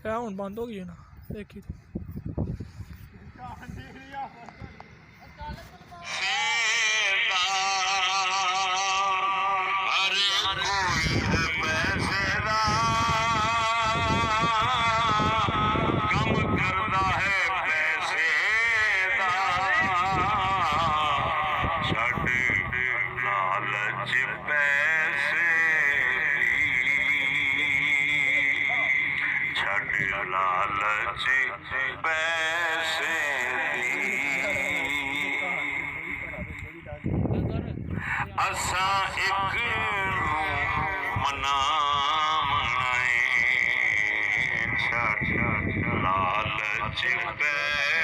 क्या हूँ बंद हो गई है ना देखी तो लालच पैसे असा एक मना मनाए लालच पैसे